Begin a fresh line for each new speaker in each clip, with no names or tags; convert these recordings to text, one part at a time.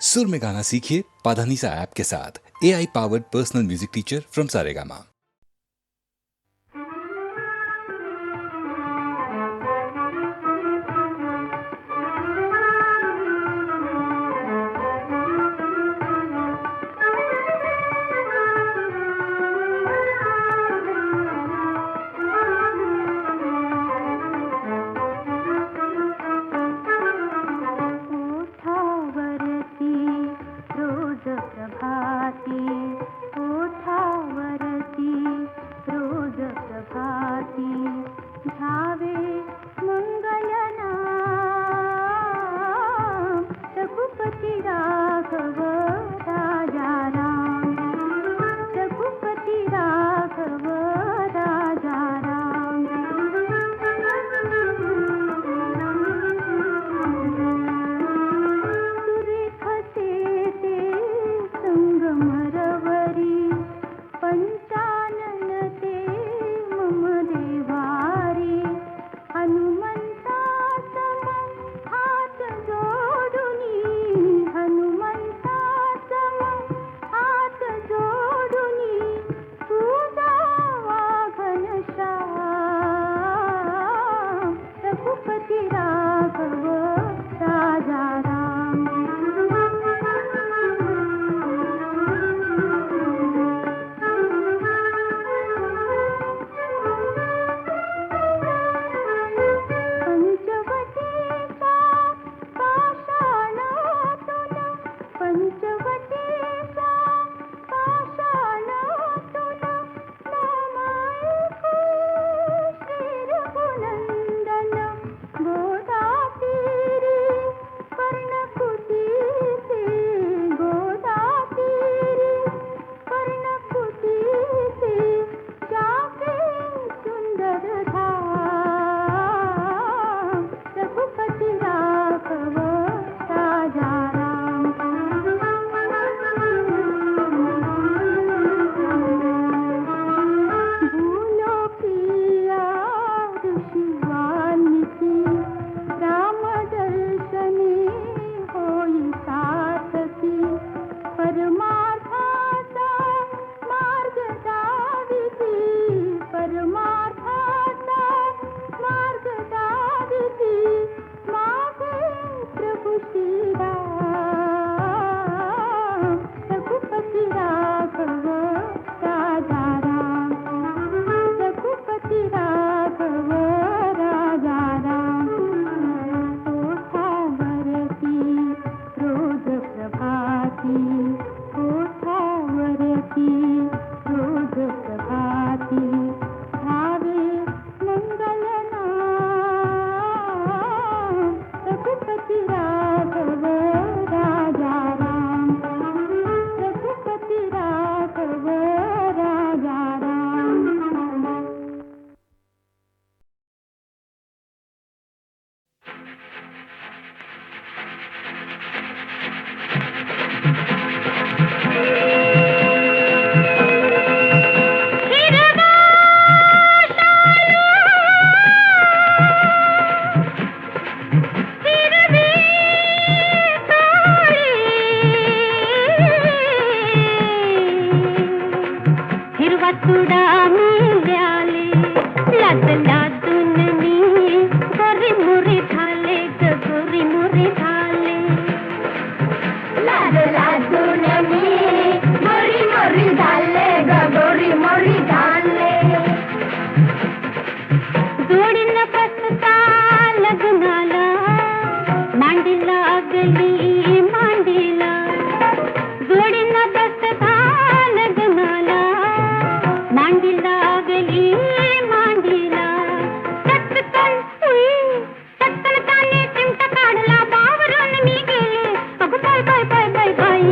सुर में गाना सीखिए पाधानीसा ऐप के साथ। AI powered personal music teacher from Saregama.
Bye bye bye bye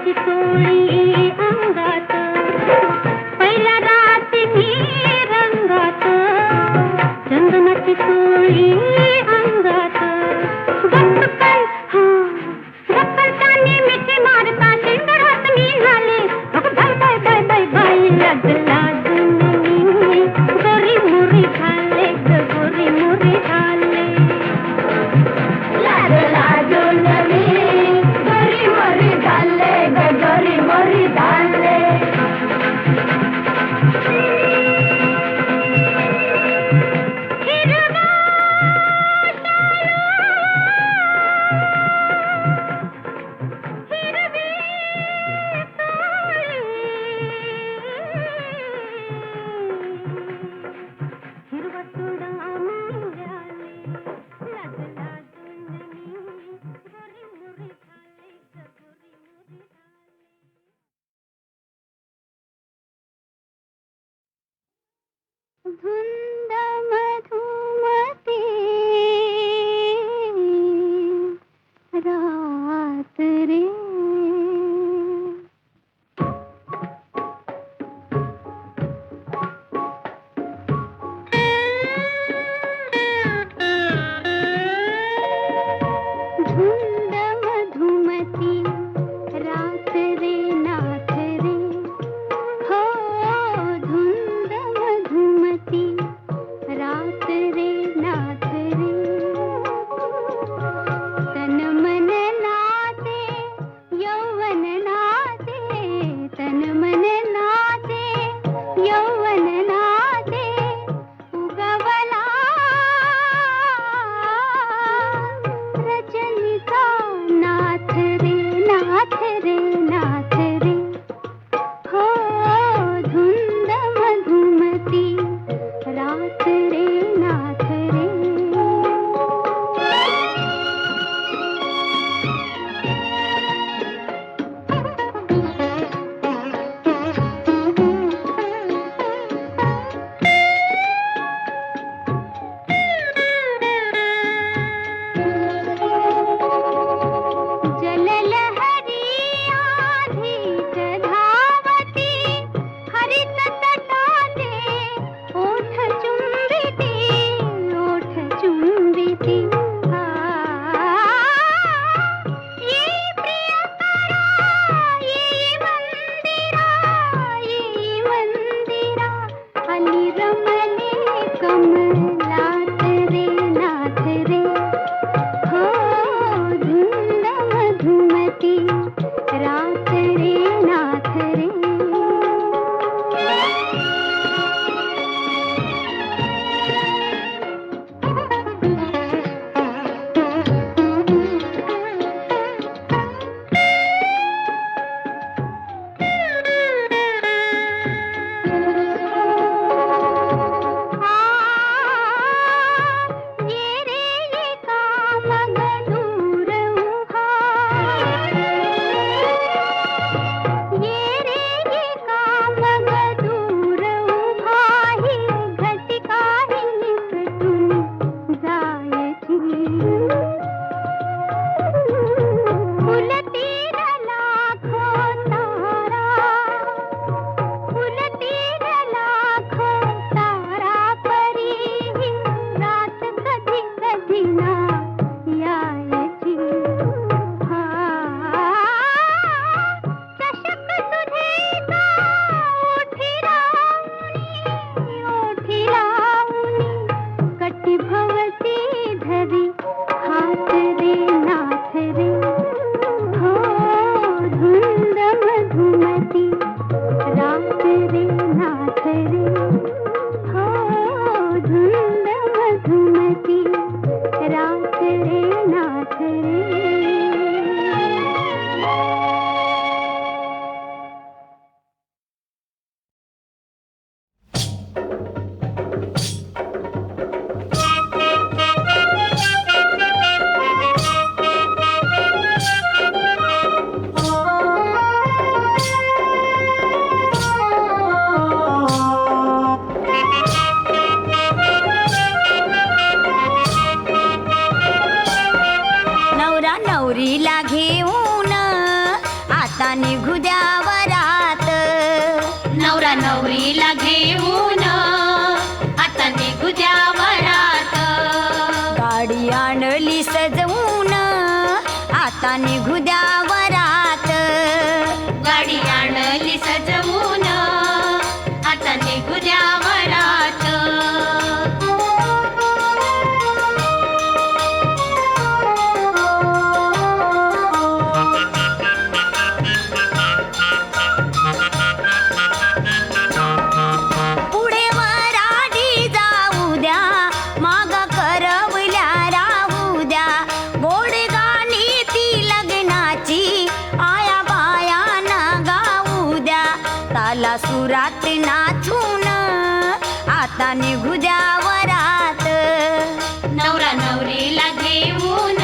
चंदनाची चोळी अंगात पहिल्या रात्री मी रंगात चंदनाची चोळी अंगात गप्पन गप्पन मिठी मारता शेंगरात निघाले अगं बाय बाय बाय बाय बाय लाजून मी गोरी मुरी झाले गोरी मुरी झाले लाजून मी गोरी मुरी झाले गोरी मुरी झाले
निघू द्या वरात.
नवरा नवरीला घेऊन आता निघू द्या वरात.
गाडी आणली सजवून आता निघू द्या वरात.
गाडी आणली सजवून आता निघू द्या वरात.
पुढे वराडी जाऊ द्या, माग करवल्या राहू द्या. गोड गाणी ती लग्नाची आया बायाना गाऊ द्या. ताला सुरात नाचून आता निघू द्या वरात.
नवरा नवरीला घेऊन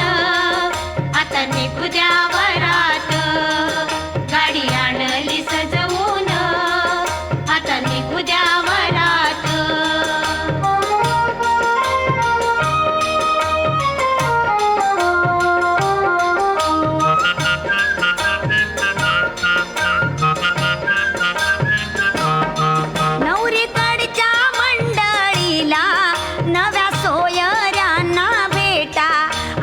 आता निघू द्या वरात. गाडी आणली सजवून आता निघू द्या वरात.
नवरीकडच्या मंडळीला नव्या सोयऱ्यांना भेटा.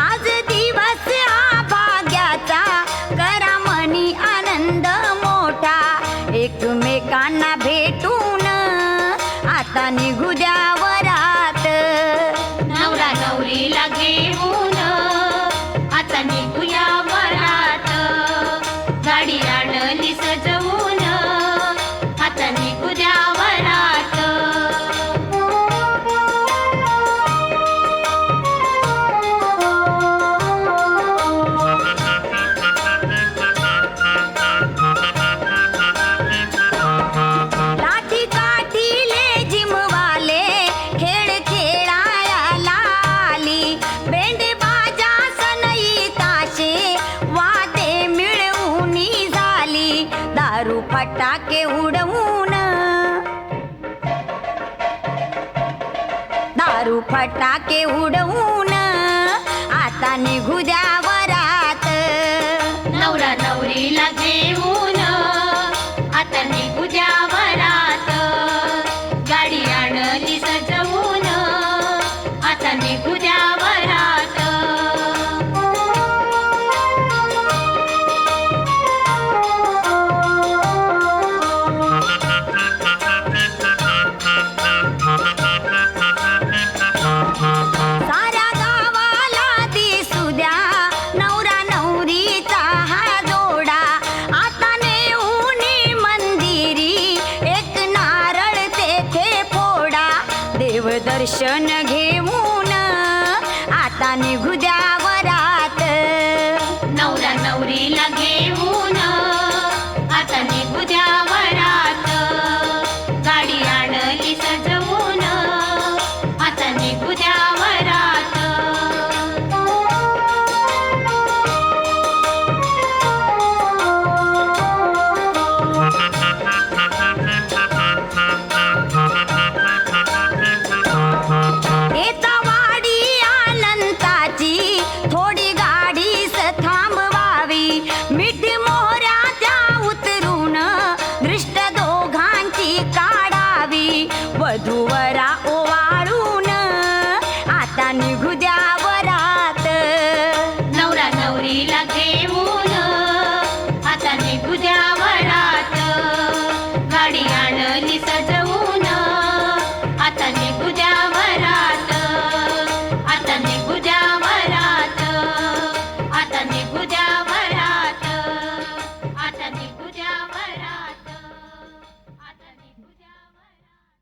आज दिवस हा भाग्याचा, करा मनी आनंद मोठा. एकमेकांना भेटून आता निघू द्या वरात.
नवरा नवरीला घेऊन आता निघूया वरात. गाडी आणली सजवून आता निघू द्या वरात.
लाठी काठीले जिमवाले खेळ खेळायला आली. बेंड बाजा सनई ताशे वाटे मिळवून झाली. दारू फटाके उडवून, दारू फटाके उडवून आता निघू द्या वरात.
नवरा नवरीला घेऊन आता निघू द्या वरात. गाडी आणली सजवून आता निघू द्या वरात.
साऱ्या गावाला दिसू द्या नवरा नवरीचा हा जोडा. आता नेऊन मंदिरी एक नारळ तेथे फोडा. देवदर्शन घेऊन आता निघू द्या वरात.
नवरा नवरीला घेऊन आता निघू द्या वरात. गाडी आणली सजवून आता निघू द्या वरात.
येता वाडी अनंताची थोडी गाडीस थांबवावी. मीठ मोहऱ्याच्या उतरून दृष्ट दोघांची काढावी. वधूवरा ओवाळून आता निघू द्या वरात.
नवरा नवरीला घेऊन आता निघू द्या वरात. गाडी आणली सजवून आता निघू द्या वरात. आता निघू द्या वरात. आता निघू द्या वरात. आता निघू द्या वरात. आता निघू द्या वरात.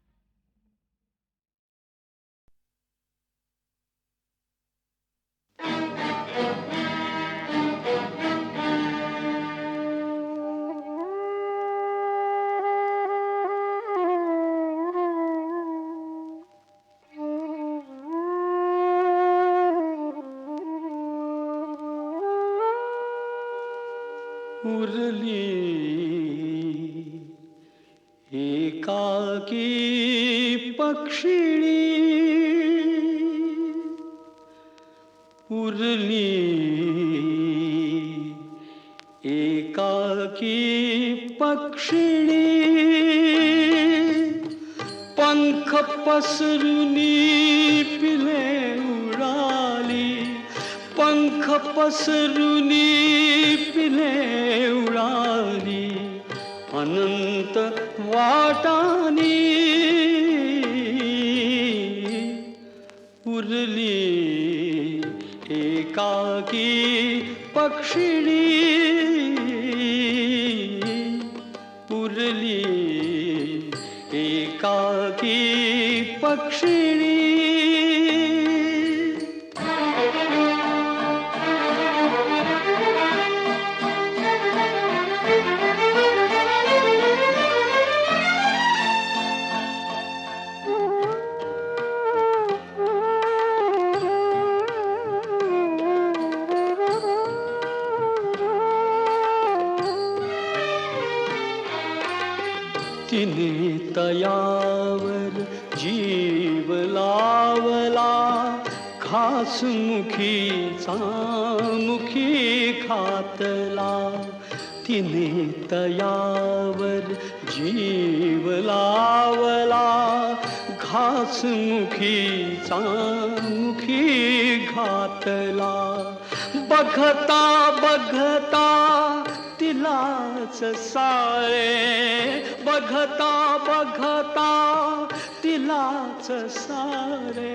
उरली एकाकी पक्षिणी उरली एकाकी पक्षिणी पंख पसरुनी पिले उडाली, पंख पसरुनी पिले उडाली, अनंत वाटानी उरली एकाकी पक्षिणी, उरली एकाकी पक्षिणी. तिने तयावर जीव लावला, खास मुखीचा मुखी खातला. तिने तयावर जीव लावला, घास मुखीचा मुखी घातला. बघता बघता तिलाच सारे, बघता बघता तिलाच सारे,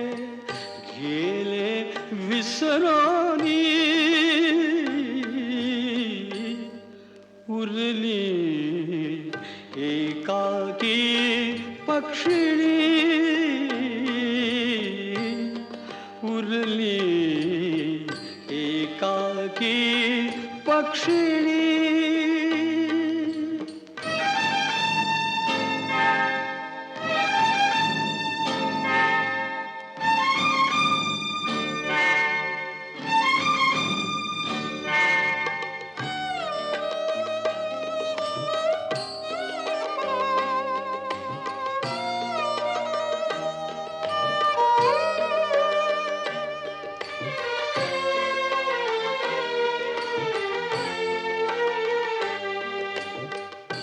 गेले विसरानी उरली एकाकी पक्षिणी, उरली एकाकी पक्षिणी.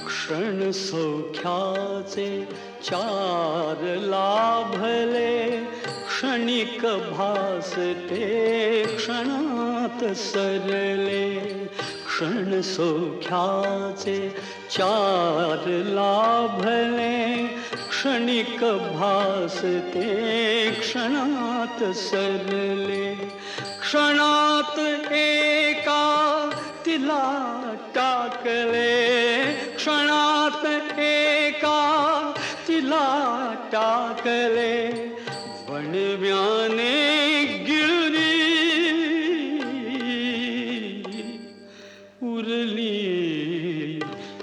क्षण सौख्याचे चार लाभले, क्षणिक भासते क्षणात सरले. क्षण सौख्याचे चार लाभले, क्षणिक भासते क्षणात सरले. क्षणात एका तिला टाकले, क्षणात एका तिला टाकले. वणव्याने गिळली उरली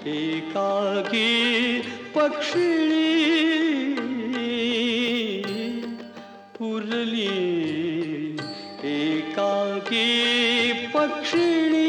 एकाकी पक्षिणी, उरली एकाकी पक्षिणी.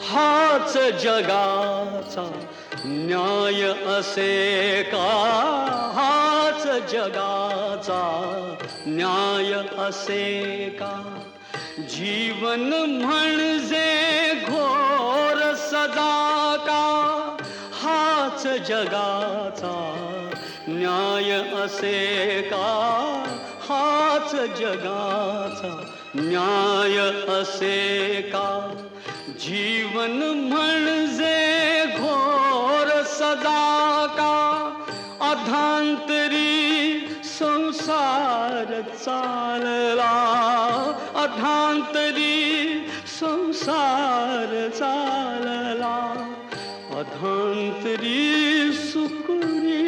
हाच जगाचा न्याय असे का, हाच जगाचा न्याय असे का. जीवन म्हणजे घोर सदा का, हाच जगाचा न्याय असे का, हाच जगाचा न्याय असे का. जीवन म्हणजे घोर सदा का, अधांतरी संसार चालला, अधांतरी संसार चालला. अधांतरी सुकुरी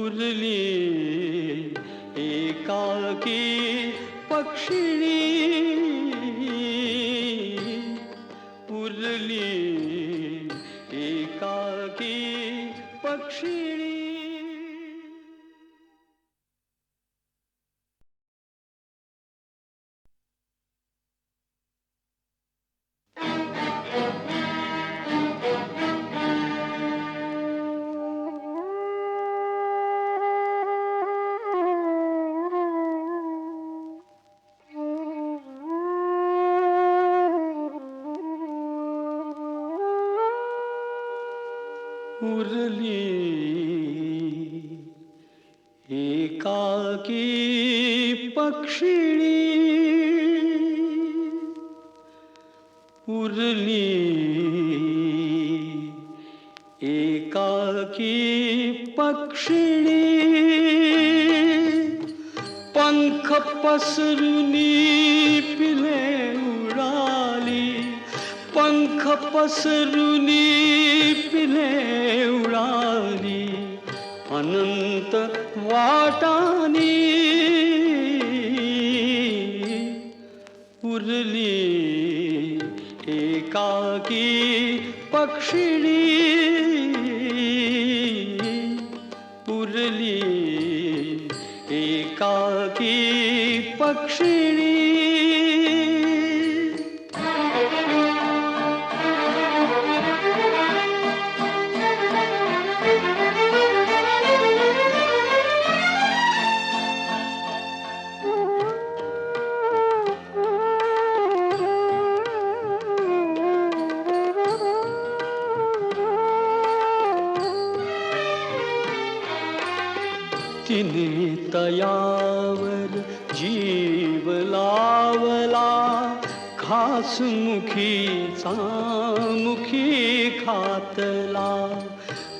उरली एकाकी पक्षिणी, उरली पक्षिणी उरली एकाकी पक्षिणी उरली एकाकी पक्षिणी पंख पसरुनी पिले उडाली पंख पसरुनी पिले उडाली अनंत वाटानी उरली एकाकी पक्षिणी उरली एकाकी पक्षिणी तिने तयावर जीव लावला घासमुखीचा मुखी खातला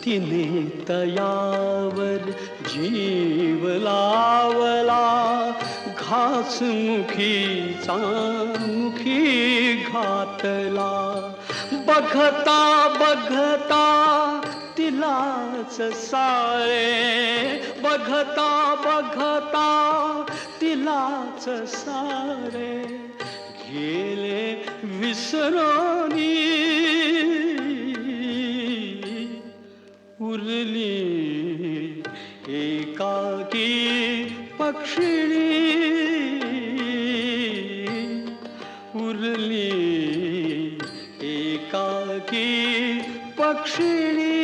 तिने तयावर जीव लावला घासमुखीचा मुखी घातला बघता बघता तिलाच सारे बघता बघता तिलाच सारे गेले विसरोनी उरली एकाकी पक्षिणी उरली एकाकी पक्षिणी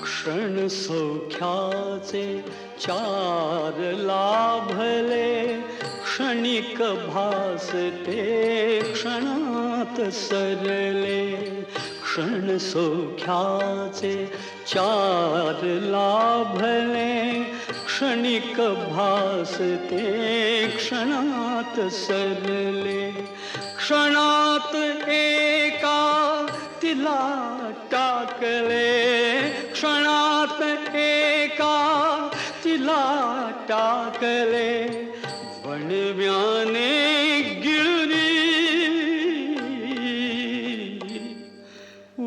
क्षण सौख्याचे चार लाभले क्षणिक भासते क्षणात सरले क्षण सौख्याचे चार लाभले क्षणिक भासते क्षणात सरले क्षणात एका तिला टाकले क्षणात एका तिला टाकले वणव्याने गिळली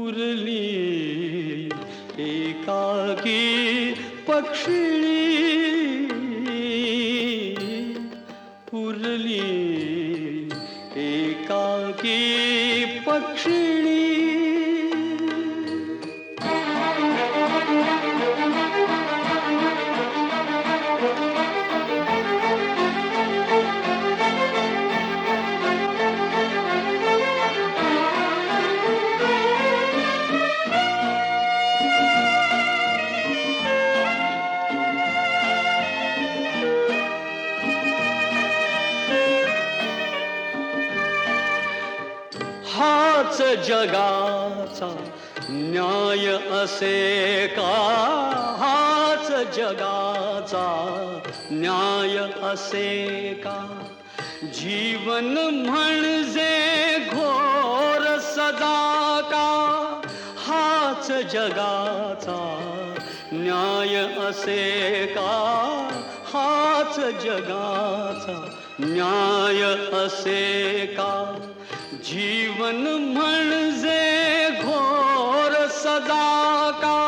उरली एकाकी पक्षिणी उरली एकाकी पक्षिणी हाच जगाचा न्याय असे का हाच जगाचा न्याय असे का जीवन म्हणजे घोर सदा का हाच हाच जगाचा न्याय असे का, हाच जगाचा न्याय असे का. जीवन म्हणजे घोर सदा का,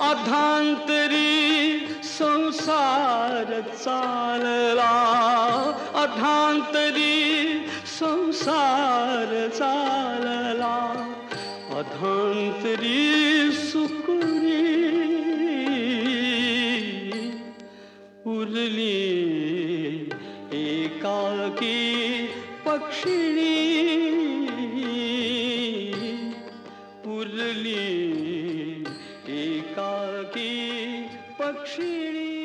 अधांतरी संसार चालला, अधांतरी संसार चालला. अधांतरी सुकुरी उरली एकाकी पक्षिणी, उरली एकाकी पक्षिणी.